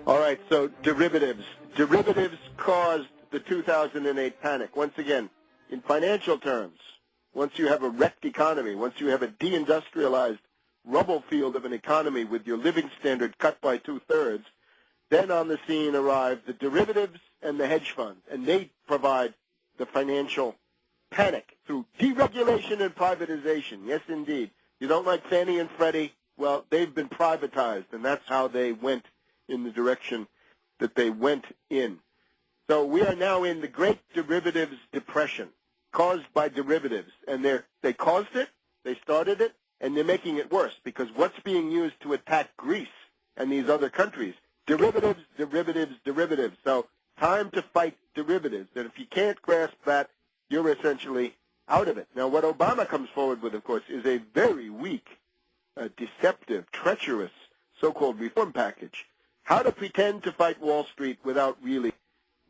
All right, so derivatives. Derivatives caused the 2008 panic. Once again, in financial terms, once you have a wrecked economy, once you have a deindustrialized rubble field of an economy with your living standard cut by two-thirds, then on the scene arrive the derivatives and the hedge funds, and they provide the financial panic through deregulation and privatization. Yes, indeed. You don't like Fannie and Freddie? Well, they've been privatized, and that's how they went in the direction that they went in. So we are now in the Great Derivatives Depression caused by derivatives, and they caused it, they started it, and they're making it worse because what's being used to attack Greece and these other countries? Derivatives, derivatives, derivatives. So time to fight derivatives, and if you can't grasp that, you're essentially out of it. Now, what Obama comes forward with, of course, is a very weak, deceptive, treacherous so-called reform package. How to pretend to fight Wall Street without really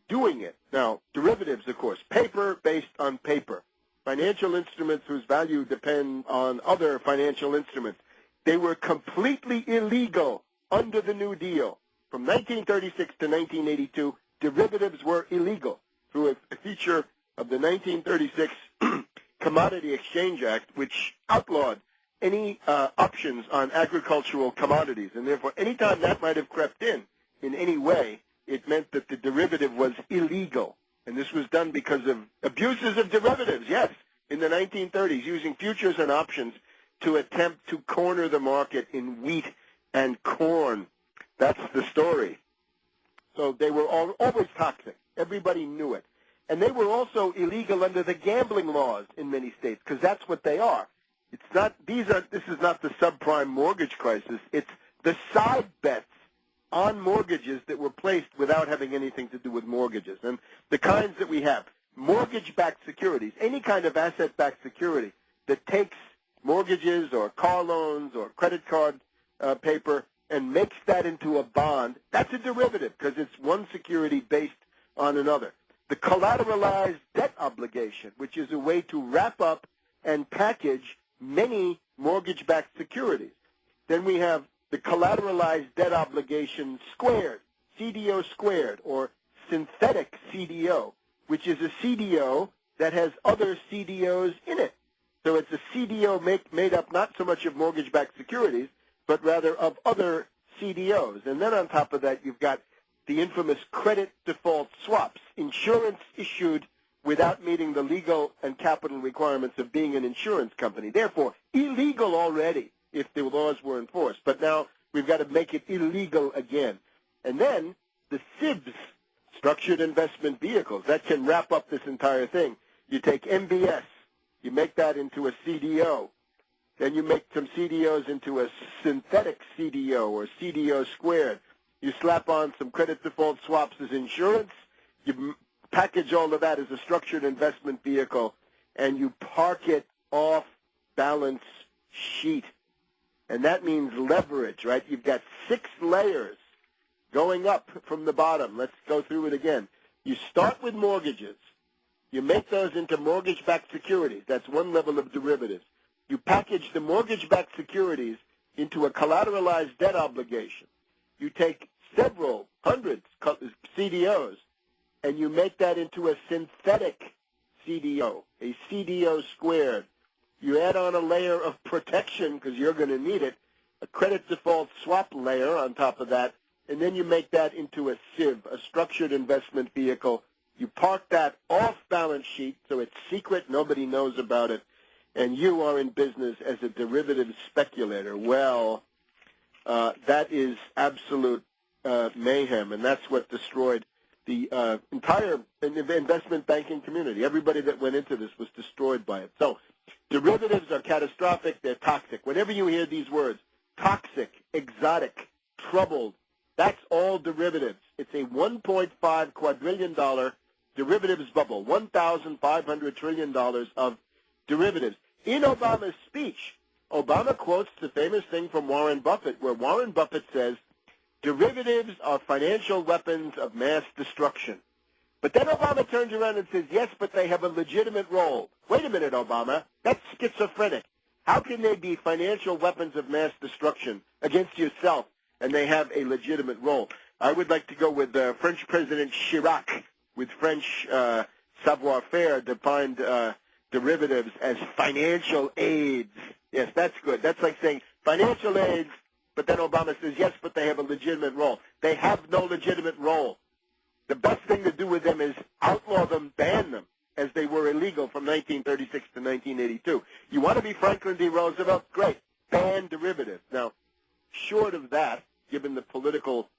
doing it. Now, derivatives, of course, paper based on paper. Financial instruments whose value depend on other financial instruments. They were completely illegal under the New Deal. From 1936 to 1982, derivatives were illegal through a feature of the 1936 Commodity Exchange Act, which outlawed any options on agricultural commodities. And therefore, any time that might have crept in any way, it meant that the derivative was illegal. And this was done because of abuses of derivatives, yes, in the 1930s, using futures and options to attempt to corner the market in wheat and corn. That's the story. So they were always toxic. Everybody knew it. And they were also illegal under the gambling laws in many states, because that's what they are. It's not, this is not the subprime mortgage crisis. It's the side bets on mortgages that were placed without having anything to do with mortgages. And the kinds that we have, mortgage-backed securities, any kind of asset-backed security that takes mortgages or car loans or credit card paper and makes that into a bond, that's a derivative because it's one security based on another. The collateralized debt obligation, which is a way to wrap up and package many mortgage-backed securities. Then we have the collateralized debt obligation squared, CDO squared, or synthetic CDO, which is a CDO that has other CDOs in it. So it's a CDO made up not so much of mortgage-backed securities, but rather of other CDOs. And then on top of that, you've got the infamous credit default swaps, insurance issued without meeting the legal and capital requirements of being an insurance company. Therefore, illegal already if the laws were enforced. But now we've got to make it illegal again. And then the SIBs, structured investment vehicles, that can wrap up this entire thing. You take MBS, you make that into a CDO. Then you make some CDOs into a synthetic CDO or CDO squared. You slap on some credit default swaps as insurance. You package all of that as a structured investment vehicle, and you park it off balance sheet. And that means leverage, right? You've got 6 layers going up from the bottom. Let's go through it again. You start with mortgages. You make those into mortgage-backed securities. That's one level of derivatives. You package the mortgage-backed securities into a collateralized debt obligation. You take several hundreds CDOs, and you make that into a synthetic CDO, a CDO squared. You add on a layer of protection, because you're going to need it, a credit default swap layer on top of that, and then you make that into a SIV, a structured investment vehicle. You park that off balance sheet, so it's secret, nobody knows about it, and you are in business as a derivative speculator. Well, that is absolute mayhem, and that's what destroyed the entire investment banking community. Everybody that went into this was destroyed by it. So derivatives are catastrophic. They're toxic. Whenever you hear these words, toxic, exotic, troubled, that's all derivatives. It's a $1.5 quadrillion derivatives bubble, $1,500 trillion of derivatives. In Obama's speech, Obama quotes the famous thing from Warren Buffett, where Warren Buffett says, derivatives are financial weapons of mass destruction. But then Obama turns around and says, yes, but they have a legitimate role. Wait a minute, Obama. That's schizophrenic. How can they be financial weapons of mass destruction against yourself and they have a legitimate role? I would like to go with French President Chirac, with French savoir-faire, defined derivatives as financial aids. Yes, that's good. That's like saying financial aids, but then Obama says, yes, but they have a legitimate role. They have no legitimate role. The best thing to do with them is outlaw them, ban them, as they were illegal from 1936 to 1982. You want to be Franklin D. Roosevelt? Great. Ban derivatives. Now, short of that, given the political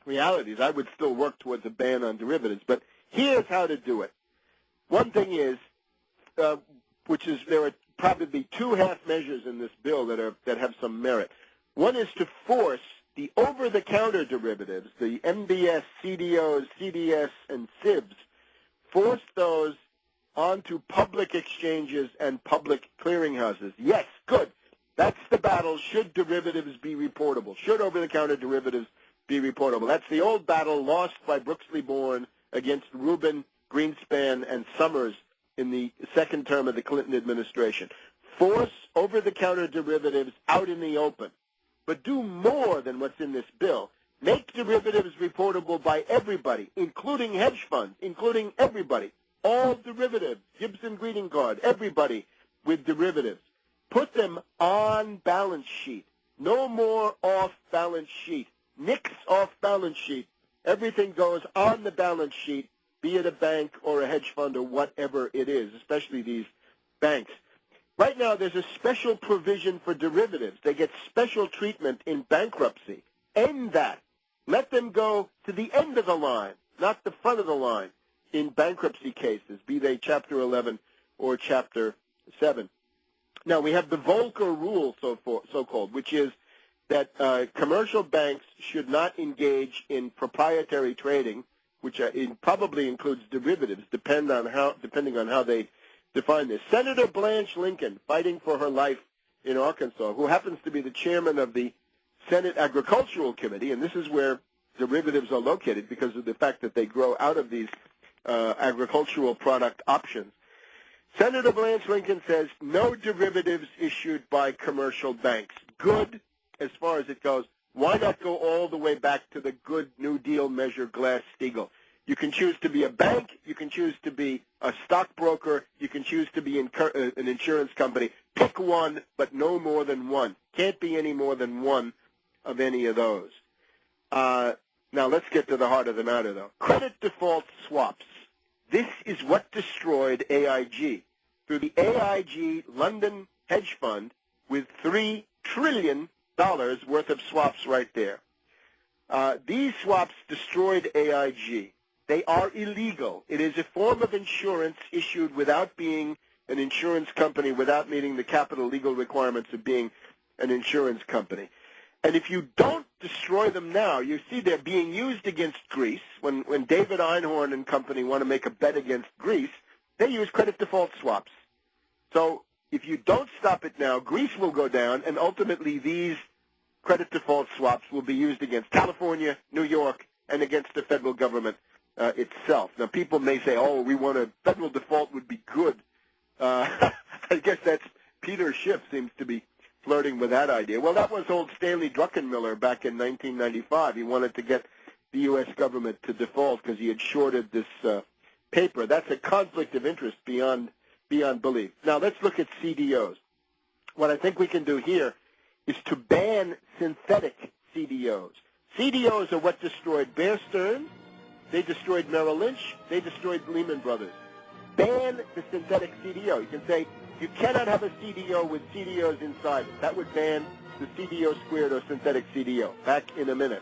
realities, I would still work towards a ban on derivatives. But here's how to do it. One thing is, there are probably two half measures in this bill that have some merit. One is to force the over-the-counter derivatives, the MBS, CDOs, CDS, and SIBs, force those onto public exchanges and public clearinghouses. Yes, good. That's the battle. Should derivatives be reportable? Should over-the-counter derivatives be reportable? That's the old battle lost by Brooksley Born against Rubin, Greenspan, and Summers in the second term of the Clinton administration. Force over-the-counter derivatives out in the open. But do more than what's in this bill. Make derivatives reportable by everybody, including hedge funds, including everybody. All derivatives, Gibson greeting card, everybody with derivatives. Put them on balance sheet. No more off balance sheet. Nix off balance sheet. Everything goes on the balance sheet, be it a bank or a hedge fund or whatever it is, especially these banks. Right now, there's a special provision for derivatives. They get special treatment in bankruptcy. End that. Let them go to the end of the line, not the front of the line, in bankruptcy cases, be they Chapter 11 or Chapter 7. Now, we have the Volcker rule, so-called, which is that commercial banks should not engage in proprietary trading, which probably includes derivatives, depending on how they define this. Senator Blanche Lincoln, fighting for her life in Arkansas, who happens to be the chairman of the Senate Agricultural Committee, and this is where derivatives are located because of the fact that they grow out of these agricultural product options. Senator Blanche Lincoln says no derivatives issued by commercial banks. Good as far as it goes. Why not go all the way back to the good New Deal measure Glass-Steagall? You can choose to be a bank. You can choose to be a stockbroker. You can choose to be an insurance company. Pick one, but no more than one. Can't be any more than one of any of those. Now, let's get to the heart of the matter, though. Credit default swaps. This is what destroyed AIG. Through the AIG London hedge fund with $3 trillion worth of swaps right there. These swaps destroyed AIG. They are illegal. It is a form of insurance issued without being an insurance company, without meeting the capital legal requirements of being an insurance company. And if you don't destroy them now, you see they're being used against Greece. When David Einhorn and company want to make a bet against Greece, they use credit default swaps. So if you don't stop it now, Greece will go down, and ultimately these credit default swaps will be used against California, New York, and against the federal government itself. Now, people may say, oh, we want a federal default would be good. I guess that's Peter Schiff seems to be flirting with that idea. Well, that was old Stanley Druckenmiller back in 1995. He wanted to get the U.S. government to default because he had shorted this paper. That's a conflict of interest beyond belief. Now, let's look at CDOs. What I think we can do here is to ban synthetic CDOs. CDOs are what destroyed Bear Stearns. They destroyed Merrill Lynch. They destroyed Lehman Brothers. Ban the synthetic CDO. You can say you cannot have a CDO with CDOs inside it. That would ban the CDO squared or synthetic CDO. Back in a minute.